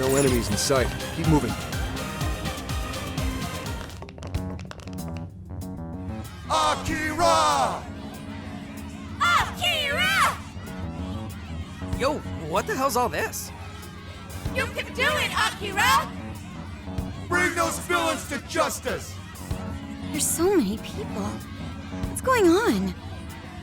No enemies in sight. Keep moving. Akira! Akira! Yo, what the hell's all this? You can do it, Akira! Bring those villains to justice! There's so many people. What's going on?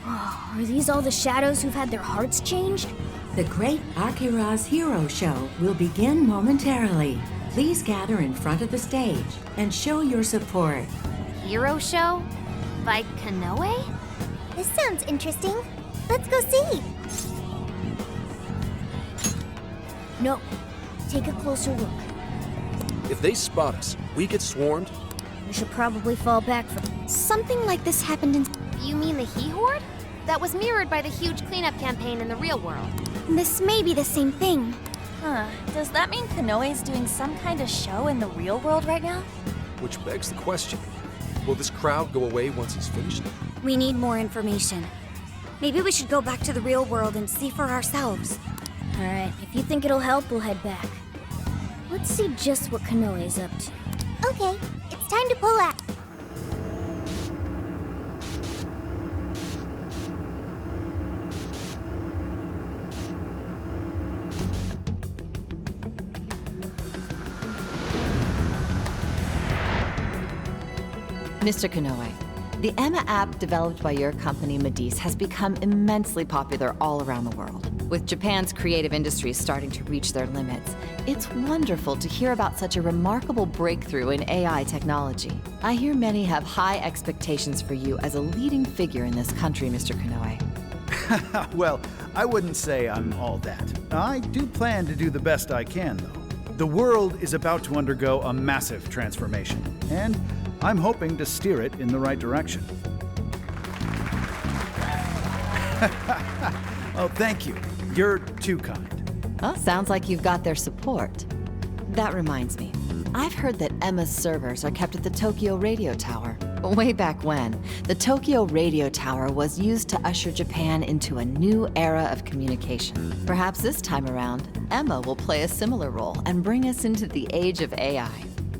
Oh, are these all the shadows who've had their hearts changed? The Great Akira's Hero Show will begin momentarily. Please gather in front of the stage and show your support. Hero show? By Kanoe? This sounds interesting. Let's go see. No, take a closer look. If they spot us, we get swarmed. We should probably fall back from... Something like this happened in... You mean the He-Horde? That was mirrored by the huge cleanup campaign in the real world. This may be the same thing. Huh. Does that mean Kanoe's doing some kind of show in the real world right now? Which begs the question, will this crowd go away once he's finished? We need more information. Maybe we should go back to the real world and see for ourselves. Alright, if you think it'll help, we'll head back. Let's see just what Kanoe's up to. Okay, it's time to pull out. Mr. Kanoe, the Emma app developed by your company, Medice, has become immensely popular all around the world. With Japan's creative industries starting to reach their limits, it's wonderful to hear about such a remarkable breakthrough in AI technology. I hear many have high expectations for you as a leading figure in this country, Mr. Kanoe. Well, I wouldn't say I'm all that. I do plan to do the best I can, though. The world is about to undergo a massive transformation, and I'm hoping to steer it in the right direction. Oh, thank you. You're too kind. Well, sounds like you've got their support. That reminds me, I've heard that Emma's servers are kept at the Tokyo Radio Tower. Way back when, the Tokyo Radio Tower was used to usher Japan into a new era of communication. Perhaps this time around, Emma will play a similar role and bring us into the age of AI.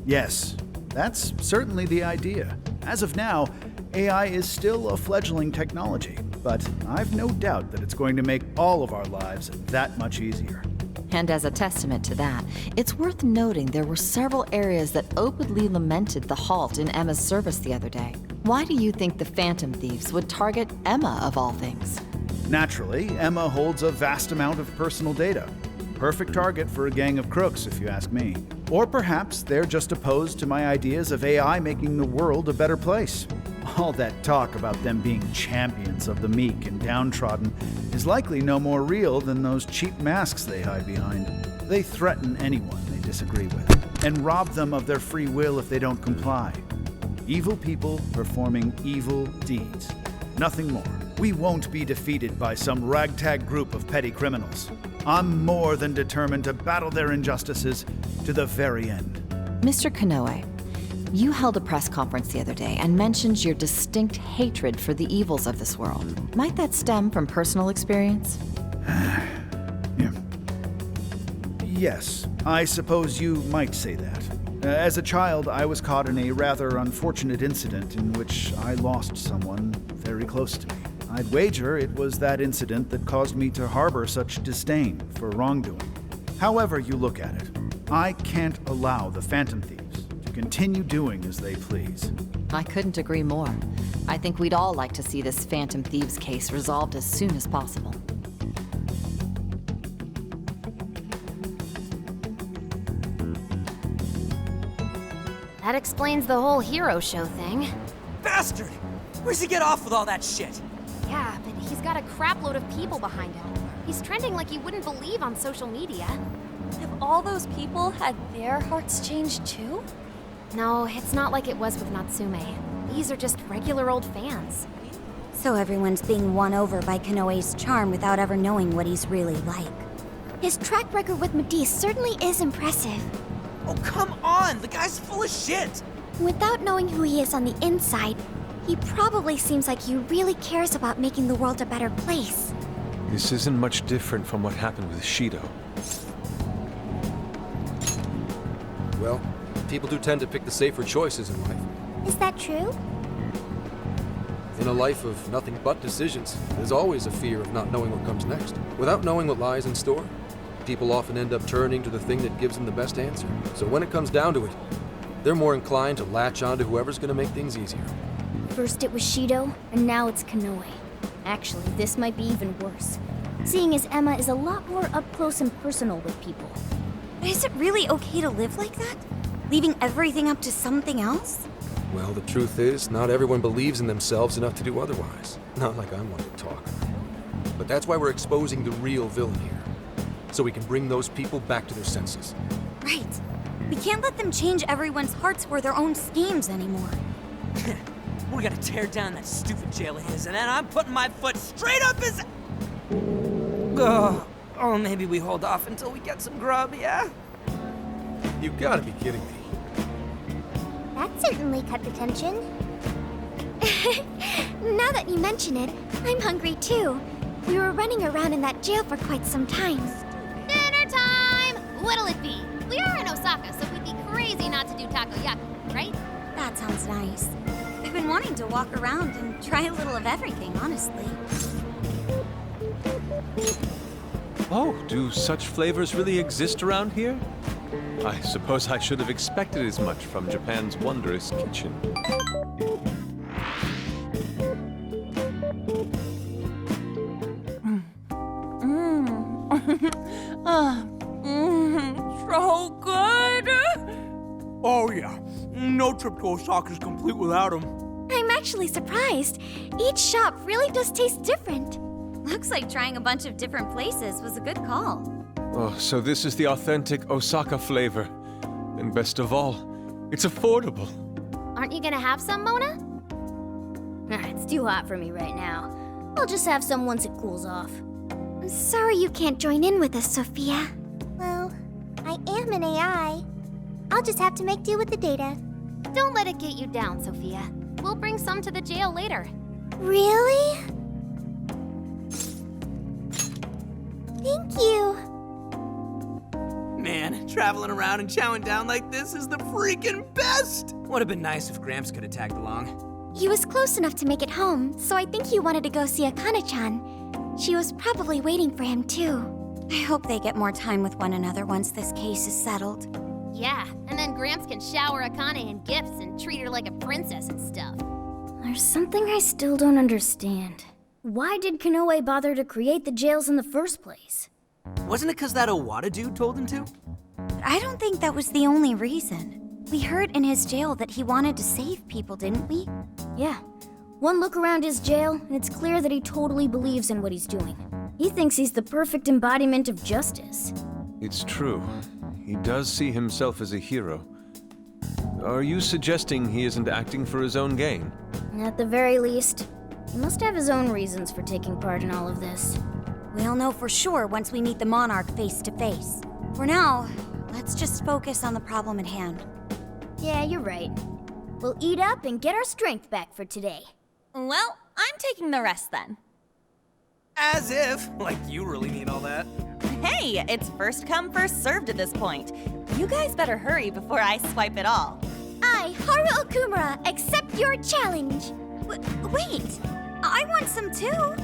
Yes, that's certainly the idea. As of now, AI is still a fledgling technology, but I've no doubt that it's going to make all of our lives that much easier. And as a testament to that, it's worth noting there were several areas that openly lamented the halt in Emma's service the other day. Why do you think the Phantom Thieves would target Emma of all things? Naturally, Emma holds a vast amount of personal data. Perfect target for a gang of crooks, if you ask me. Or perhaps they're just opposed to my ideas of AI making the world a better place. All that talk about them being champions of the meek and downtrodden is likely no more real than those cheap masks they hide behind. They threaten anyone they disagree with, and rob them of their free will if they don't comply. Evil people performing evil deeds. Nothing more. We won't be defeated by some ragtag group of petty criminals. I'm more than determined to battle their injustices to the very end. Mr. Kanoe, you held a press conference the other day and mentioned your distinct hatred for the evils of this world. Might that stem from personal experience? Yeah. Yes, I suppose you might say that. As a child, I was caught in a rather unfortunate incident in which I lost someone very close to me. I'd wager it was that incident that caused me to harbor such disdain for wrongdoing. However you look at it, I can't allow the Phantom Thieves to continue doing as they please. I couldn't agree more. I think we'd all like to see this Phantom Thieves case resolved as soon as possible. That explains the whole hero show thing. Bastard! Where's he get off with all that shit? Yeah, but he's got a crapload of people behind him. He's trending like you wouldn't believe on social media. Have all those people had their hearts changed too? No, it's not like it was with Natsume. These are just regular old fans. So everyone's being won over by Kanoe's charm without ever knowing what he's really like. His track record with Medice certainly is impressive. Oh, come on! The guy's full of shit! Without knowing who he is on the inside, he probably seems like he really cares about making the world a better place. This isn't much different from what happened with Shido. well, people do tend to pick the safer choices in life. Is that true? In a life of nothing but decisions, there's always a fear of not knowing what comes next. Without knowing what lies in store, people often end up turning to the thing that gives them the best answer. So when it comes down to it, they're more inclined to latch on to whoever's going to make things easier. First it was Shido, and now it's Kanoe. Actually, this might be even worse, seeing as Emma is a lot more up close and personal with people. But is it really okay to live like that? Leaving everything up to something else? Well, the truth is, not everyone believes in themselves enough to do otherwise. Not like I'm one to talk. But that's why we're exposing the real villain here. So we can bring those people back to their senses. Right. We can't let them change everyone's hearts for their own schemes anymore. We're gonna tear down that stupid jail of his, and then I'm putting my foot straight up his... Oh, maybe we hold off until we get some grub, yeah? You gotta be kidding me. That certainly cut the tension. Now that you mention it, I'm hungry too. We were running around in that jail for quite some time. Dinner time! What'll it be? We are in Osaka, so we'd be crazy not to do takoyaki, right? That sounds nice. I've been wanting to walk around and try a little of everything, honestly. Oh, do such flavors really exist around here? I suppose I should have expected as much from Japan's wondrous kitchen. So good! Oh yeah, no trip to Osaka is complete without him. I'm actually surprised. Each shop really does taste different. Looks like trying a bunch of different places was a good call. Oh, so this is the authentic Osaka flavor. And best of all, it's affordable. Aren't you gonna have some, Mona? It's too hot for me right now. I'll just have some once it cools off. I'm sorry you can't join in with us, Sophia. Well, I am an AI. I'll just have to make do with the data. Don't let it get you down, Sophia. We'll bring some to the jail later. Really? Thank you. Man, traveling around and chowing down like this is the freaking best! Would have been nice if Gramps could have tagged along. He was close enough to make it home, so I think he wanted to go see Akane-chan. She was probably waiting for him, too. I hope they get more time with one another once this case is settled. Yeah, and then Gramps can shower Akane in gifts and treat her like a princess and stuff. There's something I still don't understand. Why did Kanoe bother to create the jails in the first place? Wasn't it because that Owada dude told him to? But I don't think that was the only reason. We heard in his jail that he wanted to save people, didn't we? Yeah. One look around his jail, and it's clear that he totally believes in what he's doing. He thinks he's the perfect embodiment of justice. It's true. He does see himself as a hero. Are you suggesting he isn't acting for his own gain? At the very least, he must have his own reasons for taking part in all of this. We'll know for sure once we meet the Monarch face to face. For now, let's just focus on the problem at hand. Yeah, you're right. We'll eat up and get our strength back for today. Well, I'm taking the rest then. As if, like you really need all that. Hey, it's first come, first served at this point. You guys better hurry before I swipe it all. I, Haru Okumura, accept your challenge. Wait! I want some too!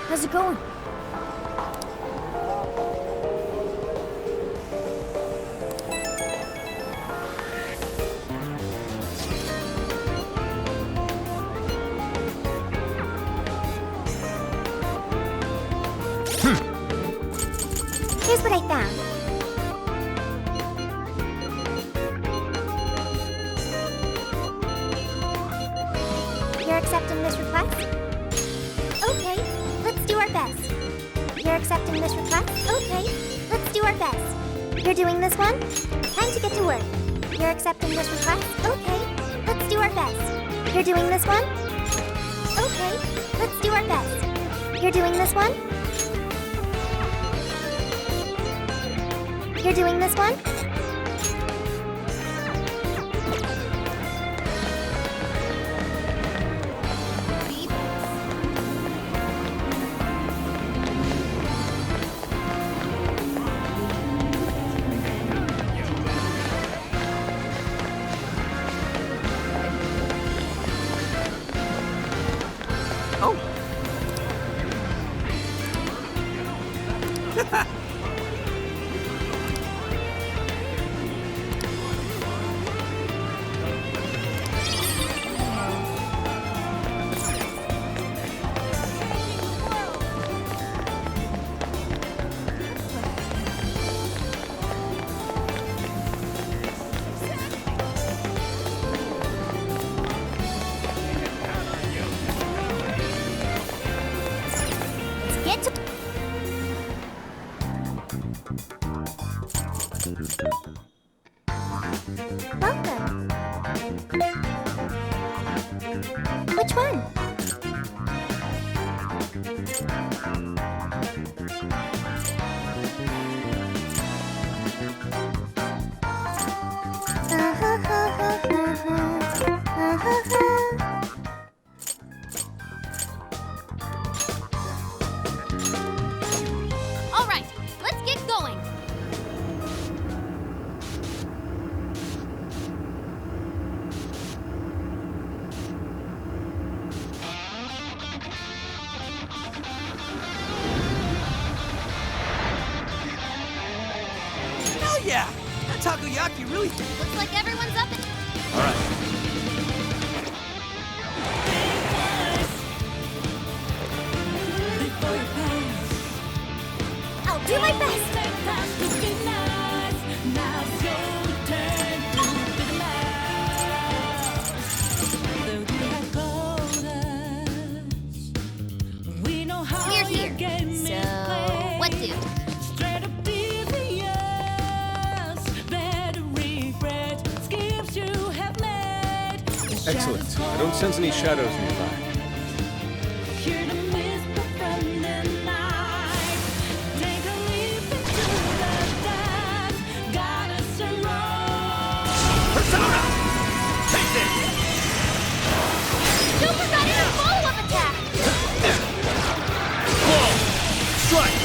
How's it going? Here's what I found. You're accepting this request? Okay, let's do our best. You're accepting this request? Okay, let's do our best. You're doing this one? Time to get to work. You're accepting this request? Okay, let's do our best. You're doing this one? Okay, let's do our best. You're doing this one? You're doing this one? Which one? All right, let's get going. Hell yeah! That takoyaki really... Looks like everyone's up. All right. I'll do my best. We're here. So, what do? Excellent. I don't sense any shadows nearby. Persona! Take this! Super got in a follow-up attack! Whoa! Strike!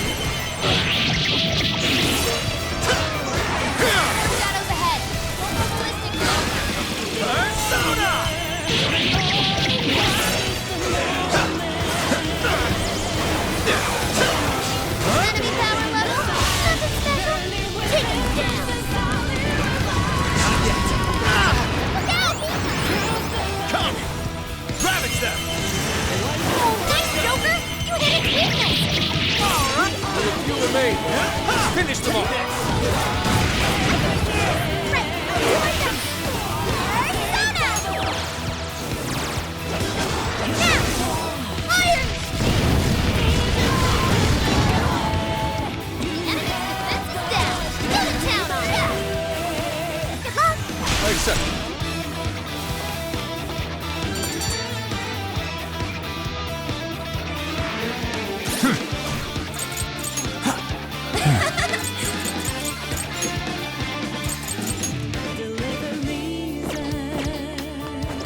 Shadows ahead. Don't go ballistic, though. Persona! Enemy power level? Nothing special. Take him down. Look out! Come! Ravage them! Oh, nice, Joker! You hit its weakness! You remain. Finish them off. Right, I'll do my best. Persona! Now! Iron! The enemy's defense is down. Go to town on that! Good luck! I accept.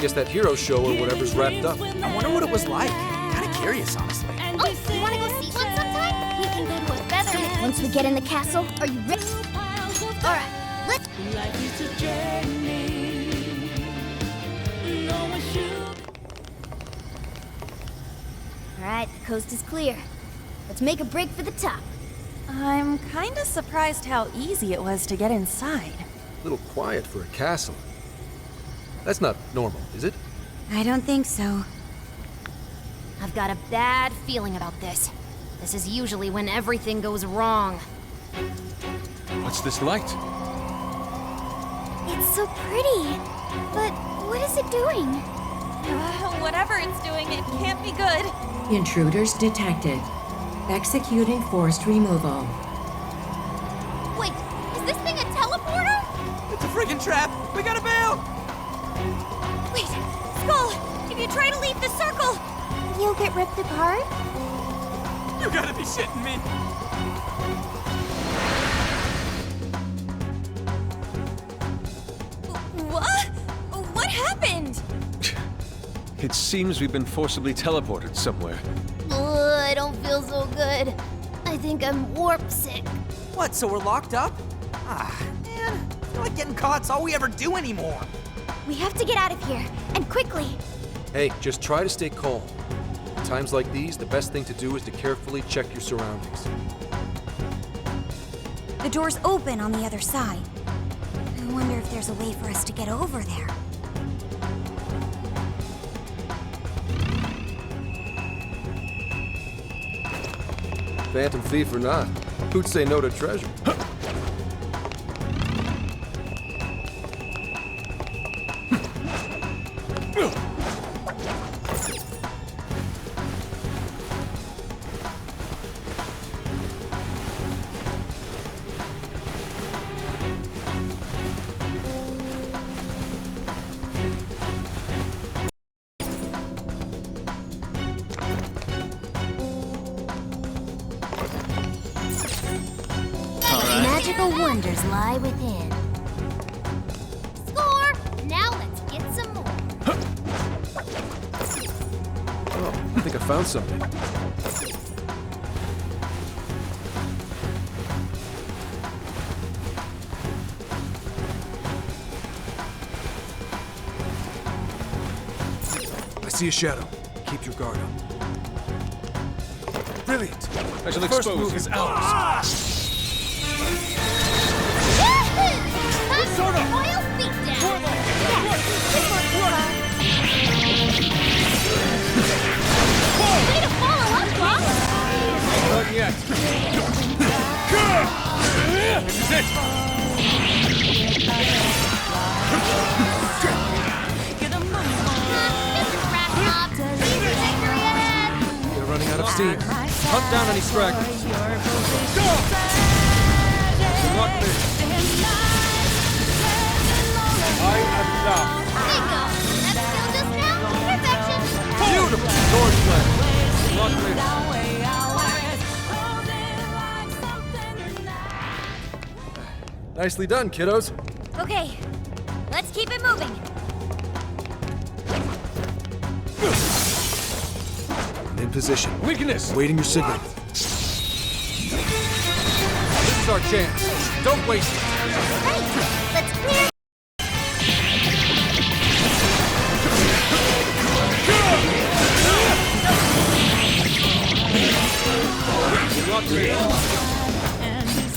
Guess that hero show or whatever's wrapped up. I wonder what it was like. Kinda curious, honestly. Oh, you wanna go see one sometime? We can go to a feather. Once we get in the castle, are you ready? Alright, let's... Alright, the coast is clear. Let's make a break for the top. I'm kinda surprised how easy it was to get inside. A little quiet for a castle. That's not normal, is it? I don't think so. I've got a bad feeling about this. This is usually when everything goes wrong. What's this light? It's so pretty. But what is it doing? Whatever it's doing, it can't be good. Intruders detected. Executing forced removal. Wait, is this thing a teleporter? It's a friggin' trap! We gotta bail! Wait, Skull! If you try to leave the circle, You'll get ripped apart? You gotta be shitting me! What? What happened? It seems we've been forcibly teleported somewhere. Ugh, I don't feel so good. I think I'm warp sick. What, so we're locked up? Ah, man. I feel like getting caught's all we ever do anymore. We have to get out of here, and quickly. Hey, just try to stay calm. At times like these, the best thing to do is to carefully check your surroundings. the door's open on the other side. I wonder if there's a way for us to get over there. Phantom thief or not, who'd say no to treasure? No wonders lie within. Score! Now let's get some more. Oh, I think I found something. I see a shadow. Keep your guard up. Brilliant. I shall First expose move his is ours. Sort of. Oil feet down. Way to follow up, Bob. Not yet. This is it. You're running out of steam. Hunt down any stragglers. Do not miss. I am down. Bingo! That's still just now? Perfection! Beautiful! Sword play. Do not miss. Nicely done, kiddos. Okay, let's keep it moving. I'm in position. Weakness. Waiting your signal. This is our chance. Don't waste it. Let's clear. Do not miss.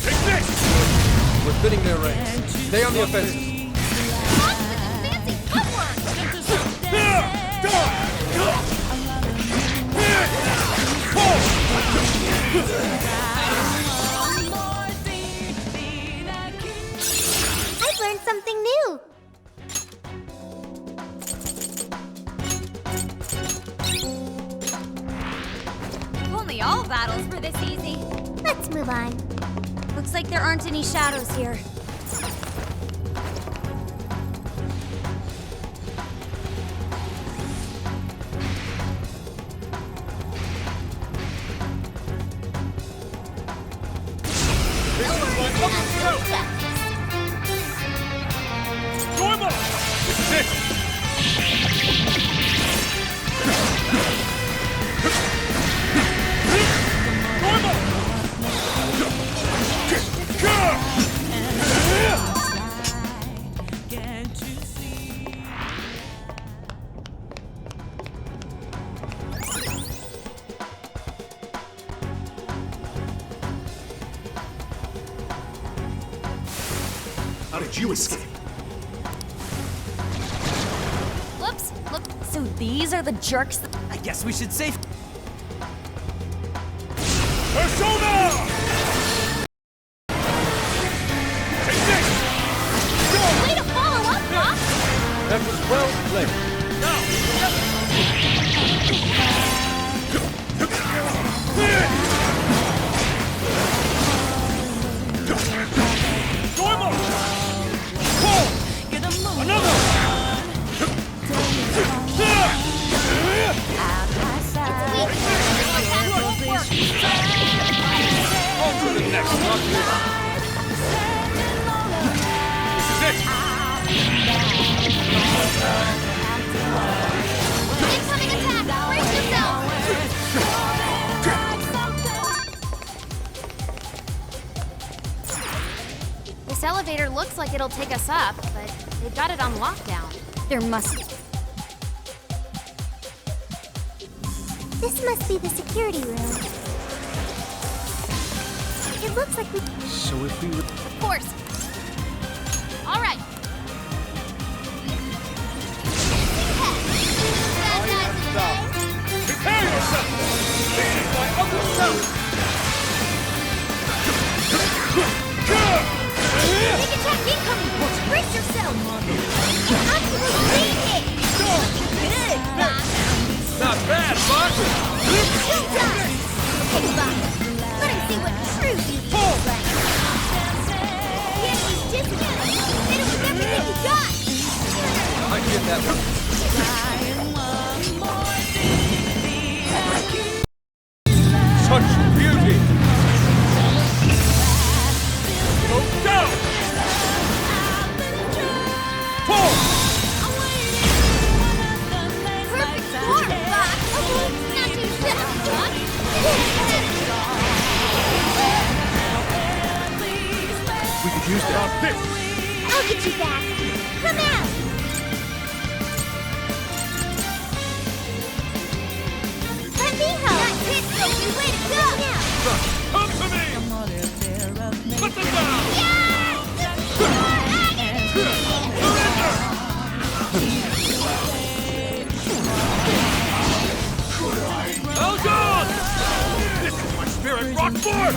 Take this! We're thinning their ranks. Stay on the offensive. Fancy footwork! I've learned something new. If only all battles were this easy. Let's move on. Looks like there aren't any shadows here. This is it. How did you escape? Whoops, look. So these are the jerks that... I guess we should save. Persona! Take this! Way to follow up, Bob! That was well played. Incoming attack! Brace yourself! This elevator looks like it'll take us up, but they've got it on lockdown. There must... This must be the security room. It looks like we... So if we would... Of course. All right. Prepare yourself! This is my other self! Big attack incoming! Brace yourself! Absolute beat! Good, Bob! Not bad, Buck! Well done! Okay, Bob. Let him see what true beauty is like. The enemy's just hit him! Hit him with everything you got! I get that one. Such beauty! Go Walk forward!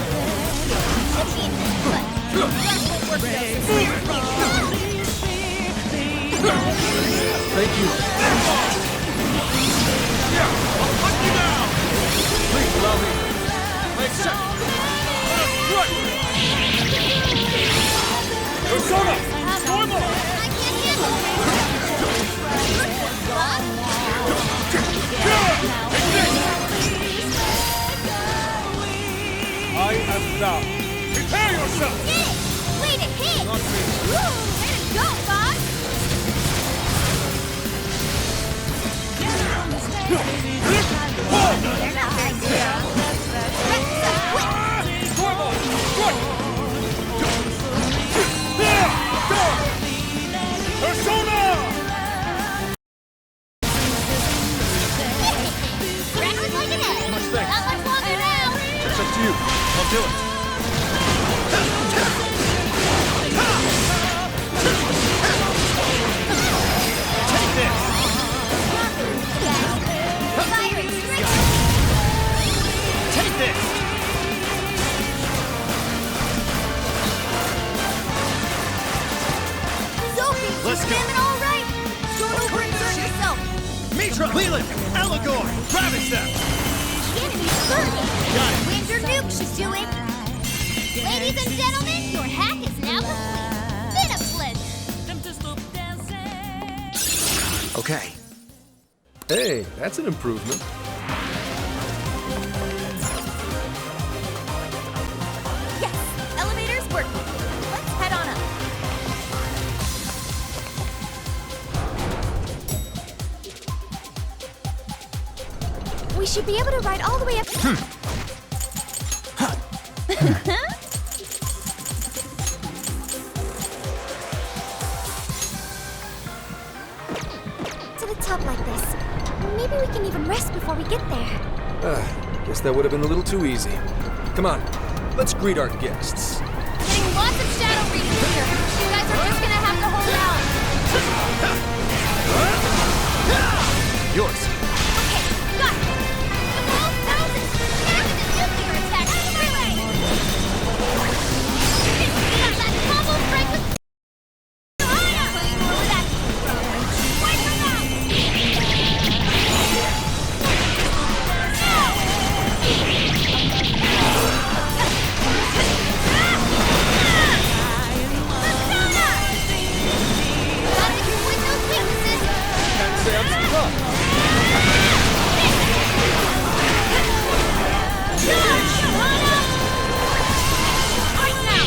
Thank you. I'll hunt you down! Please allow me. Make sense. Persona! Normal! I am thou. Prepare yourself! Wait a hit! Way to go, boss! Persona! Rattled like an egg. Much thanks. Not much longer now. It's up to you. I'll do it. Take this! Fire strict. Take this! Sophie, Let's go. jamming all right. Don't overexert yourself. Mitra! Leland! Allegor! Ravage them! The enemy's burning. Got it. Winter nuke should do it. Ladies and gentlemen, your hack is now complete. Been a pleasure. Okay. Hey, that's an improvement. Yes, elevator's working. Let's head on up. We should be able to ride all the way up. To the top like this. Maybe we can even rest before we get there. Guess that would have been a little too easy. Come on, let's greet our guests. Getting lots of shadow reading here. You guys are just gonna have to hold out. Yours. Okay, got it. The wall thousand. Now the nuclear attack. Out of my way. Got that combo strike with fire. Where's that from? Wipe them out. Gotta exploit those weaknesses. Can't say I'm surprised. Right now.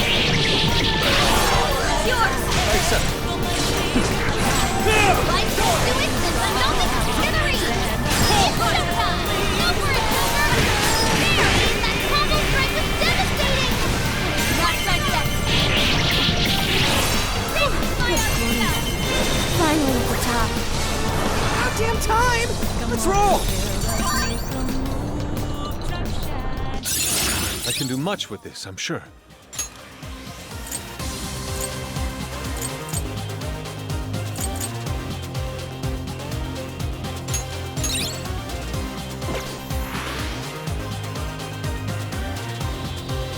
It's yours. Accept. Life goes to it, and the moment is smithereens. It's showtime. Go for it, Silver. There, that combo strike was devastating. Not done yet. Finally at the top. Goddamn time! Let's roll! I can do much with this, I'm sure.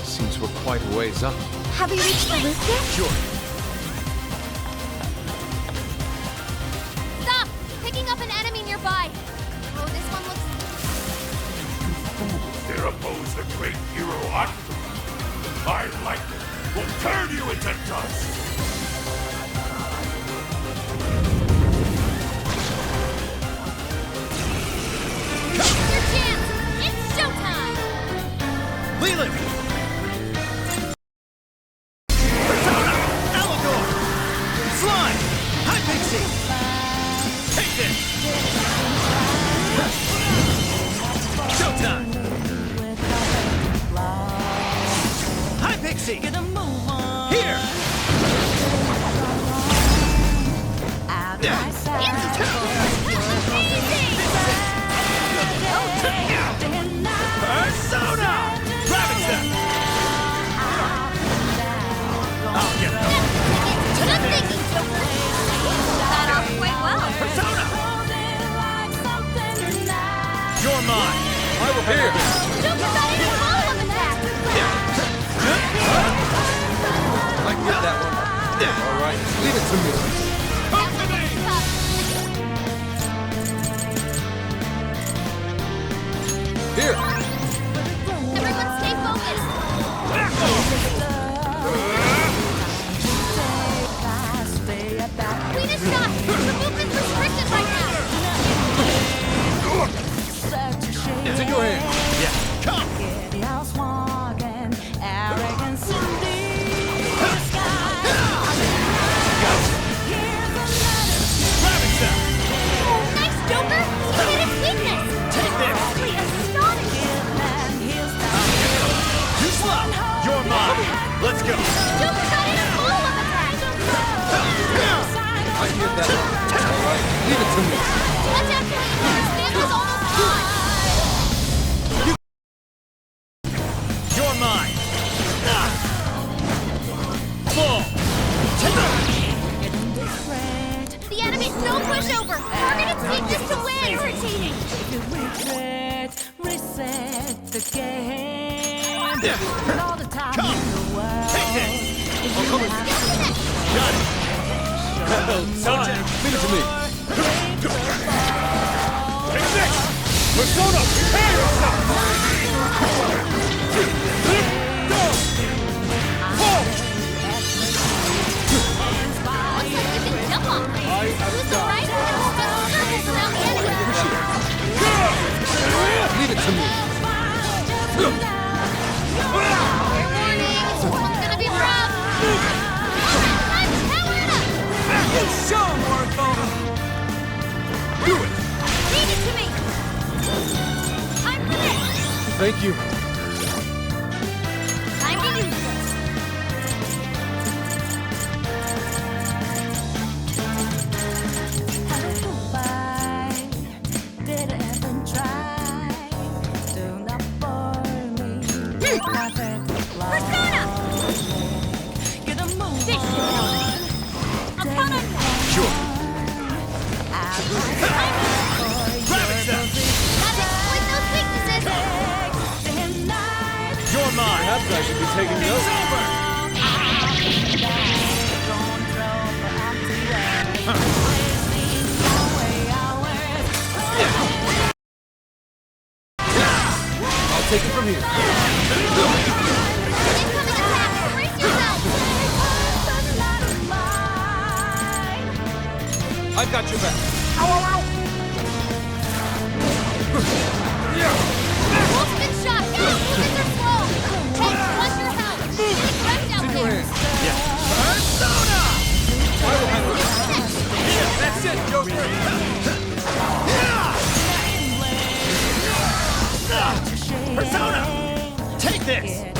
Seems we're quite a ways up. Have we reached the roof yet? Sure. Stop! Picking up an enemy nearby. Oh, this one looks... Dare oppose the great hero Aku. I like it. Will turn you into dust. Your chance! It's showtime! Leland! Persona! Allegor! Slime! High Pixie! Take this! Showtime! High Pixie! Here! Persona! Ravage them! I'll get them! Good thinking, Joker! That off quite well. Persona! You're mine! I will hear. Joker got in a follow-up attack! get that one. All right, leave it to me. Come to me! Here. Everyone stay focused. Clean shot. The movement's restricted right now. It's in your hand. Yeah, come! Oh, nice, Joker. You hit its weakness. Take this! Really astonishing. You slow! You're mine! Let's go! Joker got in a follow-up attack. I can get that one. All right, leave it to me. Watch out, Cleo. Your stand was almost gone. You're mine! Full! The enemy's no pushover. Targeted weakness to win. Irritating. Come! Take this! Oh, come on. Got it! Well done. Leave it to me. Take this! Persona, prepare yourself! Go! Pull! Looks like you can jump on me. Use the right and spin circles around the enemy. Leave it to me. Fair warning. This one's gonna be rough. I'm powering up. Show 'em, Orko! Do it! Leave it to me. Time for this. Thank you. Time to use this. Persona! This should help. I'll count on you. Sure. Grab it, Seth! Gotta exploit those weaknesses. You're mine! Perhaps I should be taking It's notes. over! I'll take it from here. Incoming attack. Brace yourself. I've got your back. Wolfman shot. Movements are slow. Hey, watch your health. Getting wrecked out It's in your there. hand. Persona! I will handle it. Yeah, that's it, Joker! Persona! Take this! It's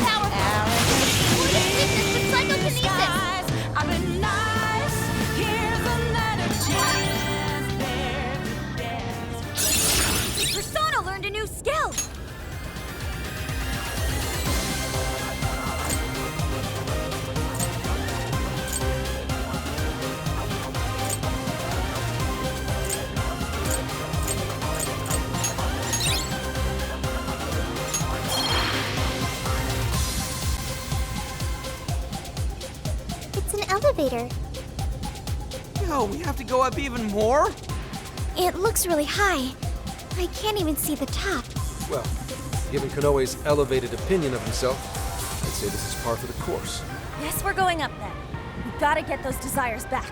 powerful. Exploit its weakness with psychokinesis. Persona learned a new skill! It's an elevator. Yo, we have to go up even more? It looks really high. I can't even see the top. Well, given Konoe's elevated opinion of himself, I'd say this is par for the course. Yes, we're going up then. We gotta get those desires back.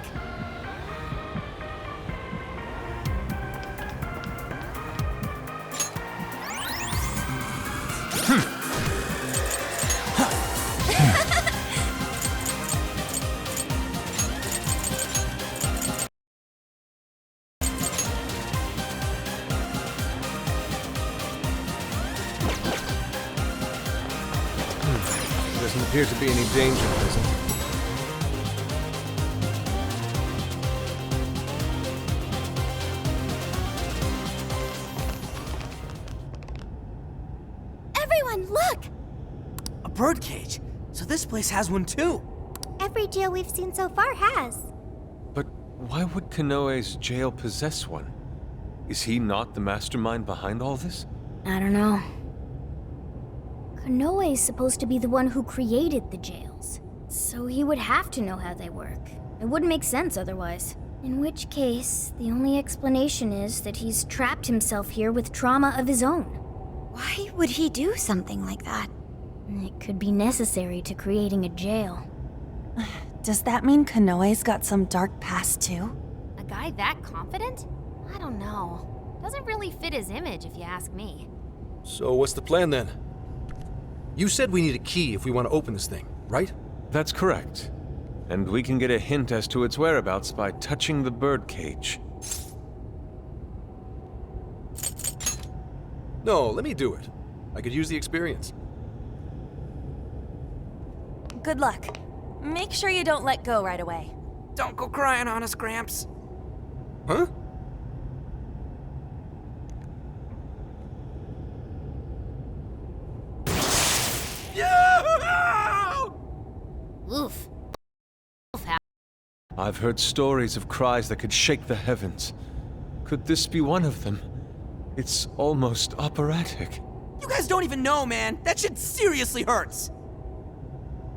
Doesn't appear to be any danger present. Everyone, look! A birdcage. So this place has one too. Every jail we've seen so far has. But why would Konoe's jail possess one? Is he not the mastermind behind all this? I don't know. Konoe's supposed to be the one who created the jails, so he would have to know how they work. It wouldn't make sense otherwise. In which case, the only explanation is that he's trapped himself here with trauma of his own. Why would he do something like that? It could be necessary to creating a jail. Does that mean Konoe's got some dark past too? A guy that confident? I don't know. Doesn't really fit his image, if you ask me. So what's the plan then? You said we need a key if we want to open this thing, right? That's correct. And we can get a hint as to its whereabouts by touching the birdcage. No, let me do it. I could use the experience. Good luck. Make sure you don't let go right away. Don't go crying on us, Gramps. Huh? Oof. I've heard stories of cries that could shake the heavens. Could this be one of them? It's almost operatic. You guys don't even know, man. That shit seriously hurts.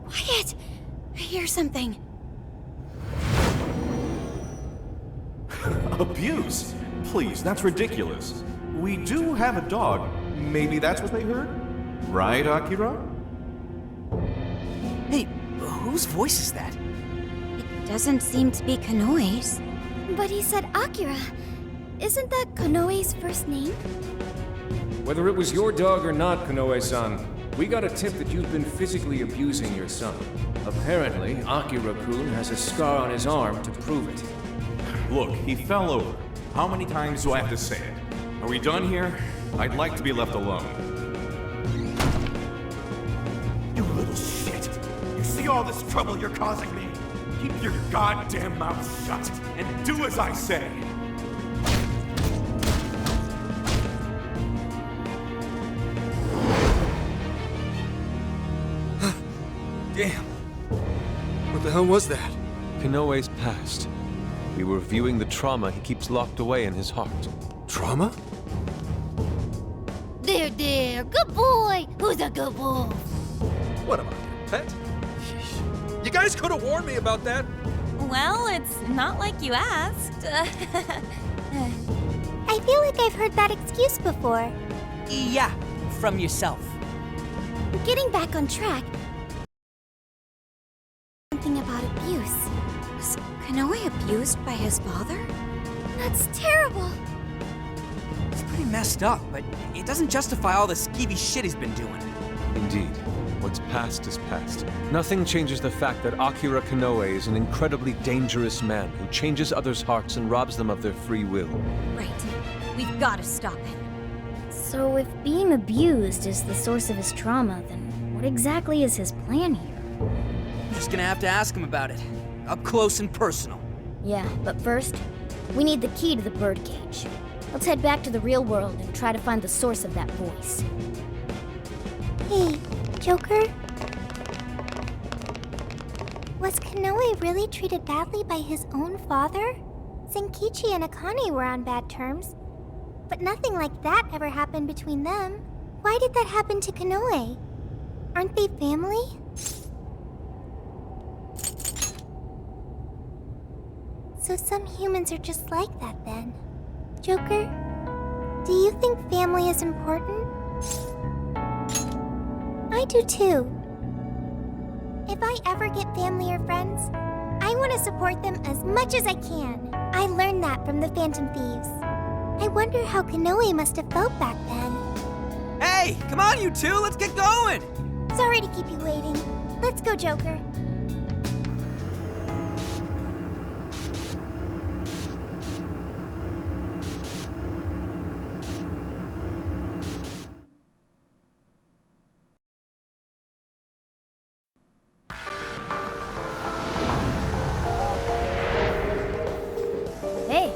Quiet! I hear something. Abuse? Please, that's ridiculous. We do have a dog. Maybe that's what they heard? Right, Akira? Hey, whose voice is that? It doesn't seem to be Konoe's. But he said Akira. Isn't that Konoe's first name? Whether it was your dog or not, Konoe-san, we got a tip that you've been physically abusing your son. Apparently, Akira-kun has a scar on his arm to prove it. Look, he fell over. How many times do I have to say it? Are we done here? I'd like to be left alone. You little shit! You see all this trouble you're causing me? Keep your goddamn mouth shut and do as I say! Damn. What the hell was that? Konoe's past. We were viewing the trauma he keeps locked away in his heart. Trauma? There, there. Good boy. Who's a good boy? What am I, pet? Sheesh. You guys could have warned me about that. Well, it's not like you asked. I feel like I've heard that excuse before. Yeah, from yourself. Getting back on track. Something about abuse. Was Konoe abused by his father? That's terrible. It's pretty messed up, but it doesn't justify all the skeevy shit he's been doing. Indeed. What's past is past. Nothing changes the fact that Akira Konoe is an incredibly dangerous man who changes others' hearts and robs them of their free will. Right. We've got to stop him. So if being abused is the source of his trauma, then what exactly is his plan here? I'm just gonna have to ask him about it. Up close and personal. Yeah, but first, we need the key to the birdcage. Let's head back to the real world and try to find the source of that voice. Hey, Joker? Was Konoe really treated badly by his own father? Senkichi and Akane were on bad terms, but nothing like that ever happened between them. Why did that happen to Konoe? Aren't they family? So some humans are just like that then. Joker, do you think family is important? I do too. If I ever get family or friends, I want to support them as much as I can. I learned that from the Phantom Thieves. I wonder how Konoe must have felt back then. Hey, come on you two, let's get going! Sorry to keep you waiting. Let's go, Joker. Hey,